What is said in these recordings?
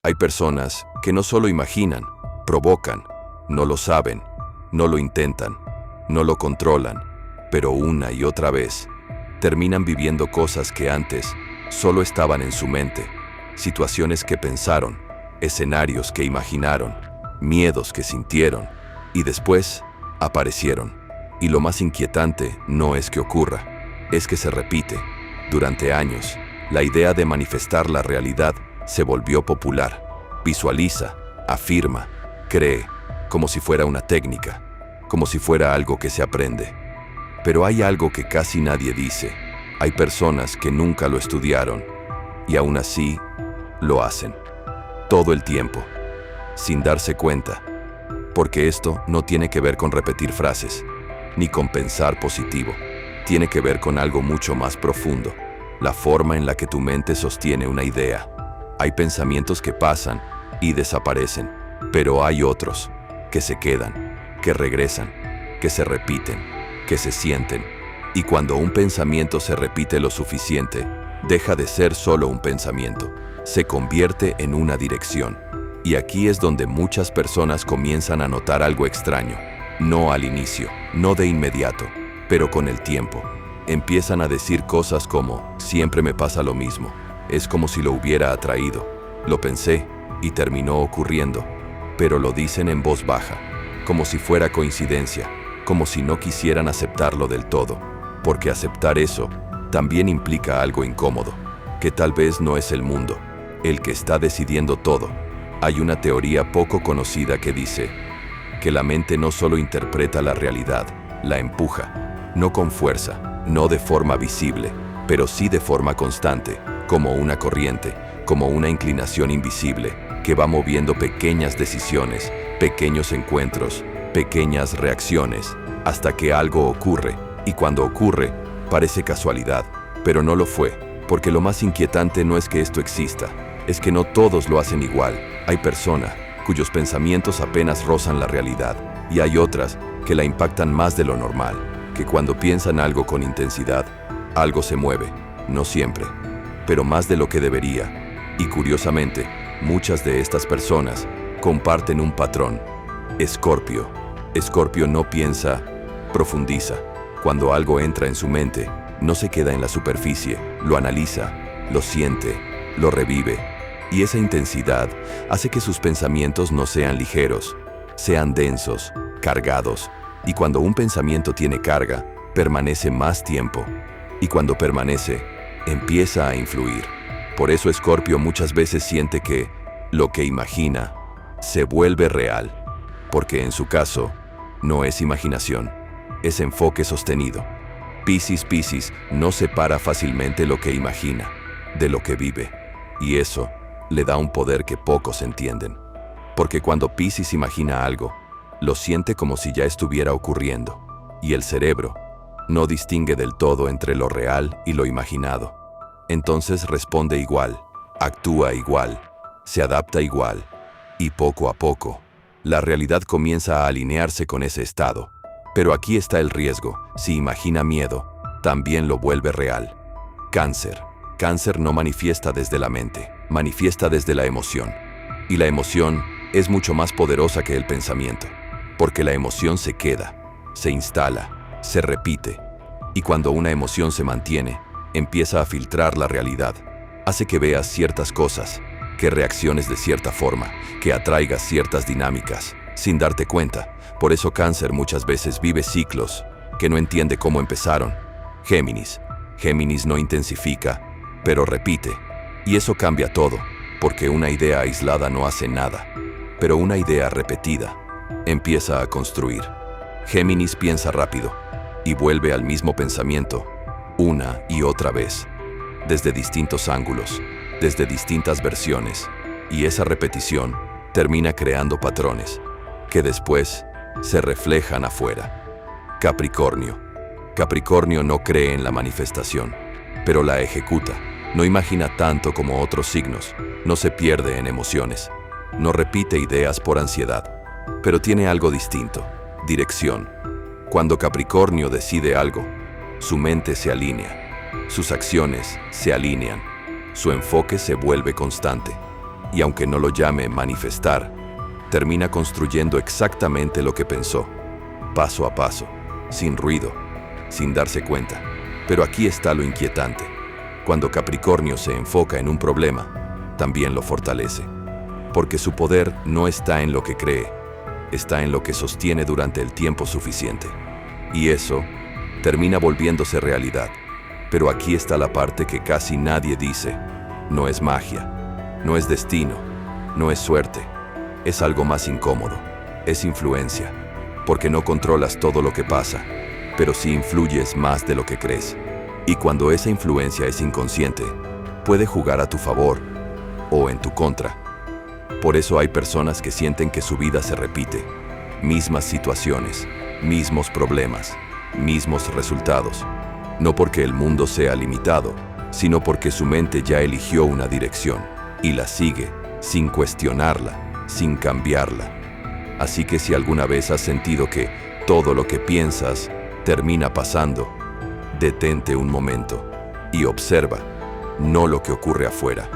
Hay personas que no solo imaginan, provocan, no lo saben, no lo intentan, no lo controlan, pero una y otra vez terminan viviendo cosas que antes solo estaban en su mente, situaciones que pensaron, escenarios que imaginaron, miedos que sintieron y después aparecieron. Y lo más inquietante no es que ocurra, es que se repite. Durante años, la idea de manifestar la realidad se volvió popular. Visualiza, afirma, cree, como si fuera una técnica, como si fuera algo que se aprende. Pero hay algo que casi nadie dice. Hay personas que nunca lo estudiaron y aún así lo hacen. Todo el tiempo, sin darse cuenta. Porque esto no tiene que ver con repetir frases, ni con pensar positivo. Tiene que ver con algo mucho más profundo, la forma en la que tu mente sostiene una idea. Hay pensamientos que pasan y desaparecen, pero hay otros que se quedan, que regresan, que se repiten, que se sienten. Y cuando un pensamiento se repite lo suficiente, deja de ser solo un pensamiento, se convierte en una dirección. Y aquí es donde muchas personas comienzan a notar algo extraño. No al inicio, no de inmediato, pero con el tiempo. Empiezan a decir cosas como, siempre me pasa lo mismo. Es como si lo hubiera atraído. Lo pensé y terminó ocurriendo. Pero lo dicen en voz baja, como si fuera coincidencia, como si no quisieran aceptarlo del todo. Porque aceptar eso también implica algo incómodo, que tal vez no es el mundo el que está decidiendo todo. Hay una teoría poco conocida que dice que la mente no solo interpreta la realidad, la empuja, no con fuerza, no de forma visible, pero sí de forma constante, como una corriente, como una inclinación invisible, que va moviendo pequeñas decisiones, pequeños encuentros, pequeñas reacciones, hasta que algo ocurre, y cuando ocurre, parece casualidad, pero no lo fue, porque lo más inquietante no es que esto exista, es que no todos lo hacen igual. Hay personas cuyos pensamientos apenas rozan la realidad, y hay otras que la impactan más de lo normal, que cuando piensan algo con intensidad, algo se mueve, no siempre, pero más de lo que debería. Y curiosamente, muchas de estas personas comparten un patrón. Escorpio. Escorpio no piensa, profundiza. Cuando algo entra en su mente, no se queda en la superficie, lo analiza, lo siente, lo revive. Y esa intensidad hace que sus pensamientos no sean ligeros, sean densos, cargados. Y cuando un pensamiento tiene carga, permanece más tiempo. Y cuando permanece, empieza a influir. Por eso Escorpio muchas veces siente que lo que imagina se vuelve real. Porque en su caso, no es imaginación, es enfoque sostenido. Piscis no separa fácilmente lo que imagina de lo que vive. Y eso le da un poder que pocos entienden. Porque cuando Piscis imagina algo, lo siente como si ya estuviera ocurriendo. Y el cerebro no distingue del todo entre lo real y lo imaginado. Entonces responde igual, actúa igual, se adapta igual. Y poco a poco, la realidad comienza a alinearse con ese estado. Pero aquí está el riesgo. Si imagina miedo, también lo vuelve real. Cáncer. Cáncer no manifiesta desde la mente, manifiesta desde la emoción. Y la emoción es mucho más poderosa que el pensamiento, porque la emoción se queda, se instala, se repite. Y cuando una emoción se mantiene, empieza a filtrar la realidad. Hace que veas ciertas cosas, que reacciones de cierta forma, que atraigas ciertas dinámicas, sin darte cuenta. Por eso Cáncer muchas veces vive ciclos que no entiende cómo empezaron. Géminis. Géminis no intensifica, pero repite. Y eso cambia todo, porque una idea aislada no hace nada, pero una idea repetida empieza a construir. Géminis piensa rápido y vuelve al mismo pensamiento una y otra vez, desde distintos ángulos, desde distintas versiones, y esa repetición termina creando patrones que después se reflejan afuera. Capricornio. Capricornio no cree en la manifestación, pero la ejecuta. No imagina tanto como otros signos, no se pierde en emociones, no repite ideas por ansiedad, pero tiene algo distinto, dirección. Cuando Capricornio decide algo, su mente se alinea, sus acciones se alinean, su enfoque se vuelve constante. y aunque no lo llame manifestar, termina construyendo exactamente lo que pensó, paso a paso, sin ruido, sin darse cuenta. Pero aquí está lo inquietante. Cuando Capricornio se enfoca en un problema, también lo fortalece, porque su poder no está en lo que cree, está en lo que sostiene durante el tiempo suficiente. Y eso termina volviéndose realidad. Pero aquí está la parte que casi nadie dice. No es magia, no es destino, no es suerte. Es algo más incómodo, es influencia, porque no controlas todo lo que pasa, pero sí influyes más de lo que crees. Y cuando esa influencia es inconsciente, puede jugar a tu favor o en tu contra. Por eso hay personas que sienten que su vida se repite, mismas situaciones, mismos problemas, mismos resultados. No porque el mundo sea limitado, sino porque su mente ya eligió una dirección y la sigue sin cuestionarla, sin cambiarla. Así que si alguna vez has sentido que todo lo que piensas termina pasando, detente un momento y observa, no lo que ocurre afuera,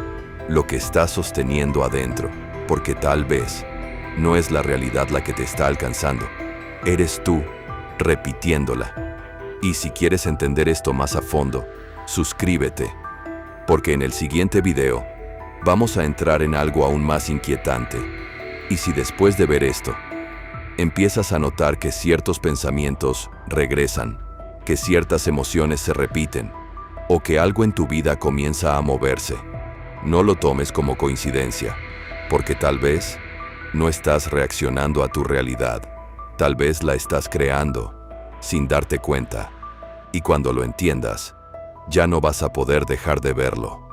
lo que estás sosteniendo adentro, porque tal vez no es la realidad la que te está alcanzando, eres tú repitiéndola. Y si quieres entender esto más a fondo, suscríbete, porque en el siguiente video vamos a entrar en algo aún más inquietante. Y si después de ver esto, empiezas a notar que ciertos pensamientos regresan, que ciertas emociones se repiten, o que algo en tu vida comienza a moverse, no lo tomes como coincidencia, porque tal vez no estás reaccionando a tu realidad, tal vez la estás creando sin darte cuenta, y cuando lo entiendas, ya no vas a poder dejar de verlo.